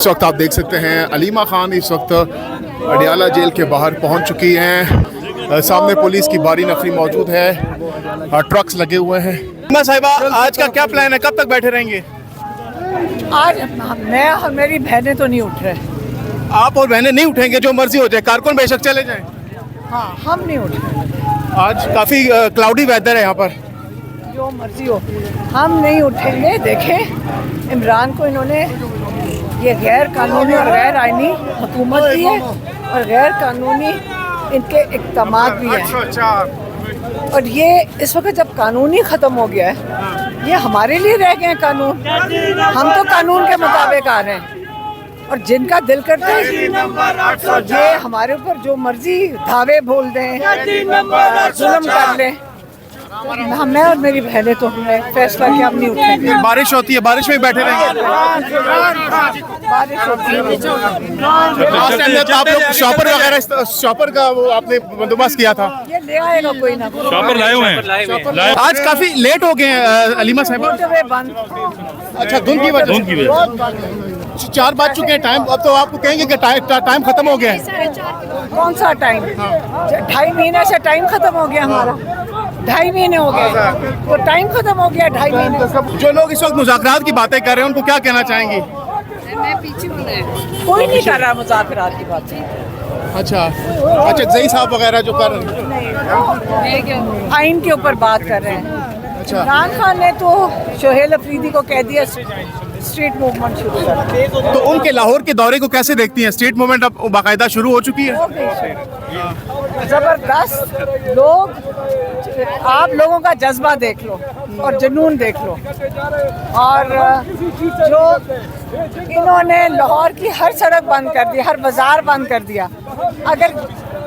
इस वक्त आप देख सकते हैं अलीमा खान इस वक्त अडियाला जेल के बाहर पहुंच चुकी हैं। सामने पुलिस की भारी नफरी मौजूद है, ट्रक्स लगे हुए हैं। अलीमा साहिबा, आज का क्या प्लान है, कब तक बैठे रहेंगे? आज मैं और मेरी बहनें तो नहीं उठ रहे। आप और बहनें नहीं उठेंगे? जो मर्जी हो जाए, कारकुन बेशक चले जाएं। हाँ, हम नहीं उठ रहे। आज काफ़ी क्लाउडी वेदर है यहाँ पर। जो मर्जी हो, हम नहीं उठेंगे। देखें, इमरान को इन्होंने ये गैर कानूनी और गैर आईनी हुकूमत दी है और गैर कानूनी इनके इक़दामात भी हैं। और ये इस वक्त जब कानूनी ख़त्म हो गया है, ये हमारे लिए रह गए हैं कानून। हम तो कानून के मुताबिक आ रहे हैं और जिनका दिल करता है ये हमारे ऊपर जो मर्जी धावे बोल दें, जुल्म कर लें। मैं और मेरी बहनें तो हमने फैसला किया, हम नहीं उठेंगे। बारिश होती है, बारिश में ही बैठे रहेंगे। बारिश होती है। लास्ट टाइम जब आप लोग शॉपर वगैरह, शॉपर का वो आपने बंदोबस्त किया था, ये ले आएगा कोई ना कोई। शॉपर लाए हुए हैं। आज काफी लेट हो गए हैं अलीमा साहिबा। मोटरवे बंद। अच्छा, धुंध की वजह से 4 बज चुके हैं टाइम। अब तो आपको कहेंगे कि टाइम खत्म हो गया है। कौन सा टाइम? 2.5 महीने से टाइम खत्म हो गया हमारा। 2.5 महीने हो गए तो टाइम खत्म हो गया। 2.5 महीने। जो लोग इस वक्त मुज़ाकरात की बातें कर रहे हैं, उनको क्या कहना चाहेंगी? कोई नहीं कर रहा मुज़ाकरात की बातें। अच्छा, जई साहब वगैरह जो कर रहे हैं, आइन के ऊपर बात कर रहे हैं। अच्छा, इमरान खान ने तो शोहेल अफरीदी को कह दिया स्ट्रीट मूवमेंट शुरू कर। तो उनके लाहौर के दौरे को कैसे देखती हैं? स्ट्रीट मूवमेंट अब बाकायदा शुरू हो चुकी है। जबरदस्त लोग, आप लोगों का जज्बा देख लो और जुनून देख लो। और जो इन्होंने लाहौर की हर सड़क बंद कर दी, हर बाजार बंद कर दिया। अगर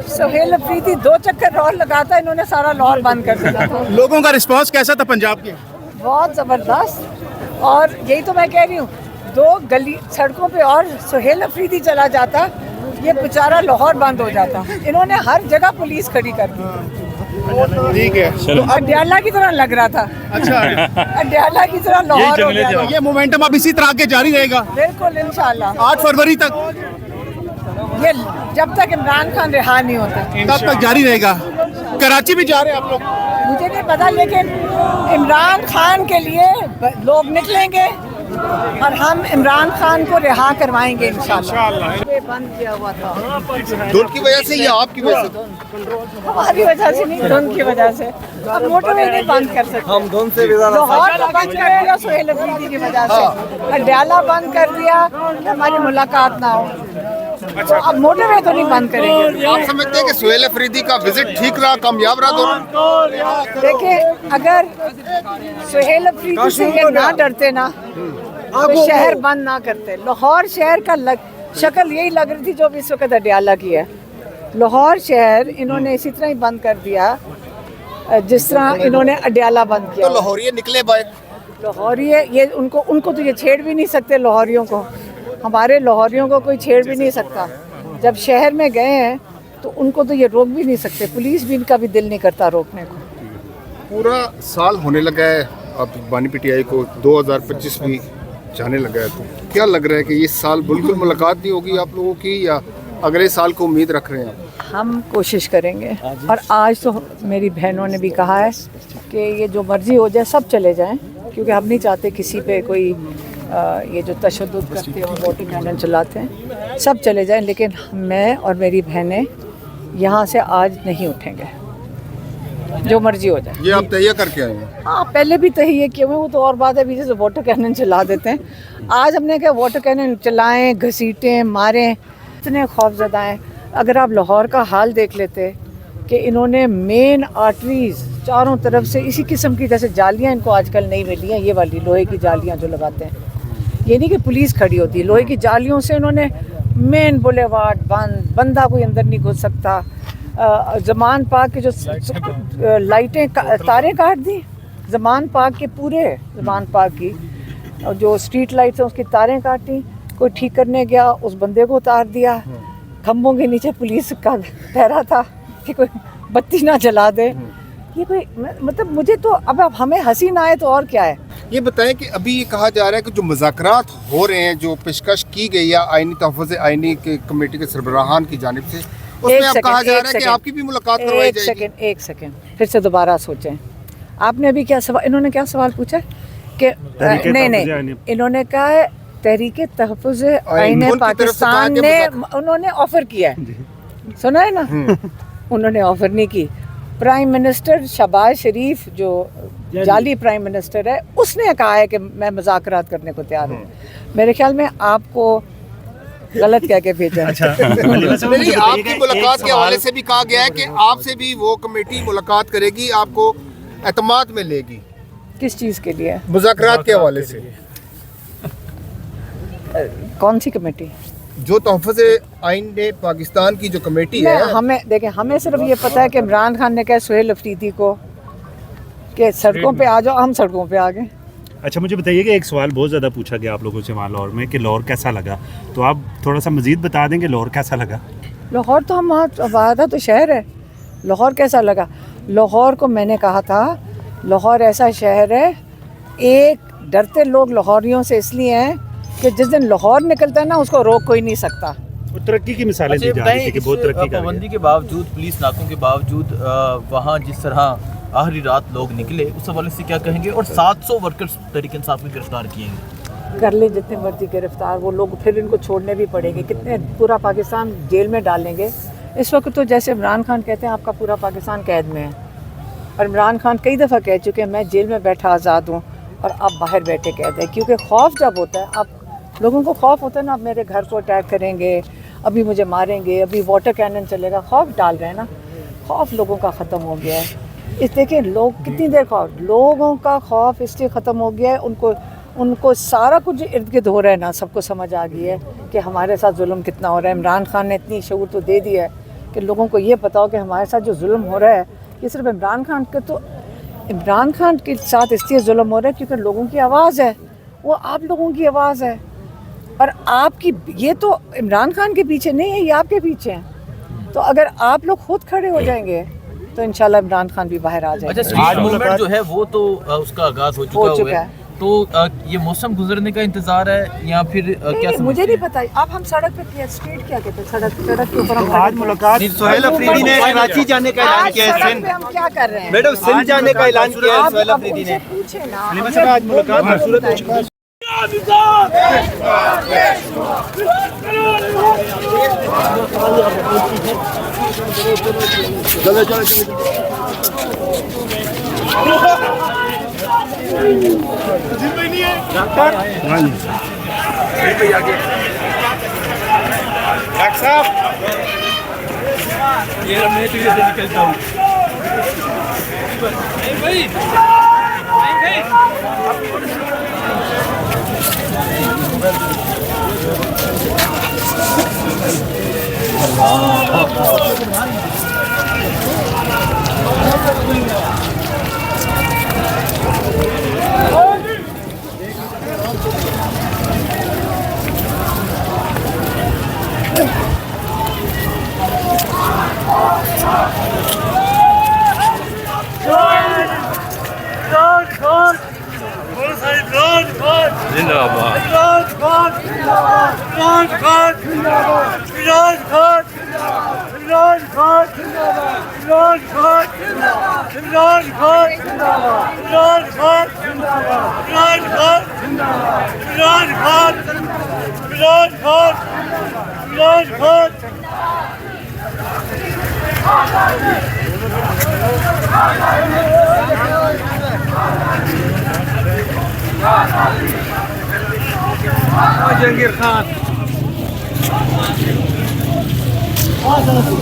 सोहेल अफरीदी 2 चक्कर और लगाता, इन्होंने सारा लाहौर बंद कर दिया। लोगों का रिस्पांस कैसा था पंजाब के? बहुत ज़बरदस्त। और यही तो मैं कह रही हूँ, 2 गली सड़कों पे और सोहेल अफरीदी चला जाता, ये बेचारा लाहौर बंद हो जाता। इन्होंने हर जगह पुलिस खड़ी कर दी। ठीक है, तो अडियाला की तरह लग रहा था। अच्छा, अडियाला की तरह लाहौर हो गया। ये मोमेंटम अब इसी तरह के जारी रहेगा बिल्कुल, इंशाल्लाह 8 फरवरी तक। ये जब तक इमरान खान रिहा नहीं होता तब तक जारी रहेगा। कराची भी जा रहे हैं आप लोग? मुझे नहीं पता, लेकिन इमरान खान के लिए लोग निकलेंगे और हम इमरान खान को रिहा करवाएंगे इंशाल्लाह। ये बंद किया हुआ था धुंध की वजह से या आपकी वजह से? हमारी वजह से नहीं, धुंध की वजह से। अब मोटरवे नहीं बंद कर सकते हम। धुंध से भी लाहौर बंद कर दिया सोहेल अफरीदी की वजह से। अडियाला बंद कर दिया कि हमारी मुलाकात ना हो। तो अब मोटरवे तो नहीं बंद करेंगे। आप समझते हैं कि सोहेल अफरीदी का विजिट ठीक रहा, कामयाब रहा दौरा? देखिए, अगर सोहेल अफरीदी से ये ना डरते ना, तो शहर बंद ना करते। लाहौर शहर का शक्ल यही लग रही थी जो इस वक्त अडियाला की है। लाहौर शहर इन्होंने इसी तरह ही बंद कर दिया जिस तरह इन्होंने अडियाला बंद किया। तो लाहौरिये निकले बाहर। लाहौरिये ये उनको तो ये छेड़ भी नहीं सकते। लाहौरियों को, हमारे लाहौरियों को कोई छेड़ भी नहीं सकता। जब शहर में गए हैं तो उनको तो ये रोक भी नहीं सकते। पुलिस भी, इनका भी दिल नहीं करता रोकने को। पूरा साल होने लगा है, अब बानी पीटीआई को 2025 भी जाने लगा है, तो क्या लग रहा है कि ये साल बिल्कुल मुलाकात नहीं होगी आप लोगों की, या अगले साल को उम्मीद रख रहे हैं? हम कोशिश करेंगे। और आज तो मेरी बहनों ने भी कहा है कि ये जो मर्जी हो जाए सब चले जाएं, क्योंकि हम नहीं चाहते किसी पे कोई ये जो तशद्दुद करते हैं, वोटिंग कैंडल चलाते हैं, सब चले जाएं। लेकिन मैं और मेरी बहनें यहाँ से आज नहीं उठेंगे, जो मर्जी हो जाए। ये आप तैयार करके आए हैं? हाँ, पहले भी तहिए किए हुए, वो तो और बात है। पीछे से वाटर कैनन चला देते हैं। आज हमने कहा वाटर कैनन चलाएं, घसीटें, मारें, इतने खौफजदा हैं। अगर आप लाहौर का हाल देख लेते कि इन्होंने मेन आर्टरीज चारों तरफ से इसी किस्म की, जैसे जालियाँ इनको आजकल नहीं मिली हैं, ये वाली लोहे की जालियाँ जो लगाते हैं, ये नहीं कि पुलिस खड़ी होती है, लोहे की जालियों से इन्होंने मेन बुलेवार्ड बंद, बंदा कोई अंदर नहीं घुस सकता। ज़मान पार्क के जो लाइटें तारें काट दी, ज़मान पार्क के पूरे ज़मान पार्क की जो स्ट्रीट लाइट्स हैं उसकी तारें काटी। कोई ठीक करने गया, उस बंदे को उतार दिया। खंभों के नीचे पुलिस का पहरा था कि कोई बत्ती ना जला दे। ये कोई मतलब मुझे तो अब हमें हंसी ना आए तो और क्या है। ये बताएं कि अभी ये कहा जा रहा है कि जो मुज़ाकरात हो रहे हैं, जो पेशकश की गई है आईनी तहफ़्फ़ुज़ आईनी के कमेटी के सरबराहान की जानिब से, उसमें अब कहा जा रहा है कि आपकी भी मुलाकात करवाई जाएगी। एक सेकंड फिर से दोबारा सोचें। आपने अभी क्या सवाल, इन्होंने क्या सवाल पूछा कि नहीं, इन्होंने कहा है तहरीके तहफ़्फ़ुज़ आईन पाकिस्तान ने उन्होंने ऑफर किया है, सुना है ना? उन्होंने ऑफर नहीं की। प्राइम मिनिस्टर शहबाज शरीफ जो जाली प्राइम मिनिस्टर है, उसने कहा है कि मैं मुज़ाकरात करने को तैयार हूँ। मेरे ख्याल में आपको गलत कह के भेजा है। नहीं, आपकी मुलाकात के हवाले से भी कहा गया है कि आपसे भी वो कमेटी मुलाकात करेगी, आपको एतमाद में लेगी। किस चीज़ के लिए? मुज़ाकरात के हवाले से। कौन सी कमेटी? जो तहफ़्फ़ुज़ आईन पाकिस्तान की जो कमेटी है। हमें देखें, हमें सिर्फ ये पता है कि इमरान खान ने कहा सुहेल अफरीदी को कि सड़कों पे आ जाओ, हम सड़कों पे आ गए। अच्छा, मुझे बताइए कि एक सवाल बहुत ज़्यादा पूछा गया आप लोगों से वहाँ लाहौर में कि लाहौर कैसा लगा, तो आप थोड़ा सा मज़ीद बता दें कि लाहौर कैसा लगा। लाहौर तो हम आबादा तो शहर है, लाहौर कैसा लगा? लाहौर को मैंने कहा था लाहौर ऐसा शहर है, एक डरते लोग लाहौरियों से इसलिए हैं कि जिस दिन लाहौर निकलता है ना, उसको रोक कोई नहीं सकता। और तरक्की की मिसालें दी जा रही थी कि बहुत तरक्की कर पाबंदी के बावजूद, पुलिस नाकों के बावजूद वहाँ जिस तरह आखिरी रात लोग निकले, उस हवाले से क्या कहेंगे? और 700 वर्कर्स तहरीक इंसाफ में गिरफ्तार किए हैं। कर ले जितने मर्जी गिरफ्तार, वो लोग फिर इनको छोड़ने भी पड़ेंगे। कितने पूरा पाकिस्तान जेल में डालेंगे? इस वक्त तो जैसे इमरान खान कहते हैं आपका पूरा पाकिस्तान कैद में है, और इमरान खान कई दफ़ा कह चुके हैं मैं जेल में बैठा आज़ाद हूँ और अब बाहर बैठे कैद है। क्योंकि खौफ जब होता है, आप लोगों को खौफ होता है ना, अब मेरे घर को अटैक करेंगे, अभी मुझे मारेंगे, अभी वाटर कैनन चलेगा, खौफ डाल रहे हैं ना। खौफ लोगों का ख़त्म हो गया है। इस देखिए लोग कितनी देर खौफ, लोगों का खौफ इसलिए ख़त्म हो गया है, उनको सारा कुछ इर्द गिर्द हो रहा है ना, सबको समझ आ गई है कि हमारे साथ जुल्म कितना हो रहा है। इमरान खान ने इतनी शऊर तो दे दिया है कि लोगों को ये पता हो कि हमारे साथ जो जुल्म हो रहा है, ये सिर्फ इमरान खान के, तो इमरान खान के साथ इसलिए जुल्म हो रहा है क्योंकि लोगों की आवाज़ है, वो आप लोगों की आवाज़ है। और आपकी ये तो इमरान खान के पीछे नहीं है, ये आपके पीछे हैं। तो अगर आप लोग खुद खड़े हो जाएंगे तो इंशाल्लाह इमरान खान भी बाहर आ जाएगा। अच्छा, स्ट्रीट मूवमेंट जो है वो तो उसका आगाज हो चुका है। तो ये मौसम गुजरने का इंतजार है या फिर क्या? मुझे नहीं पता। अब हम सड़क पे, स्ट्रीट क्या कहते हैं, सड़क के ऊपर हम आज मुलाकात सुहेल अफरीदी ने कराची जाने का ऐलान किया है। सिंध हम क्या कर रहे हैं मैडम, सिंध जाने का ऐलान किया है सुहेल अफरीदी ने। पूछे ना आज मुलाकात खूबसूरत हो चुकी है। ये मैं तो से निकलता हूँ। जहांगीर खान आजादी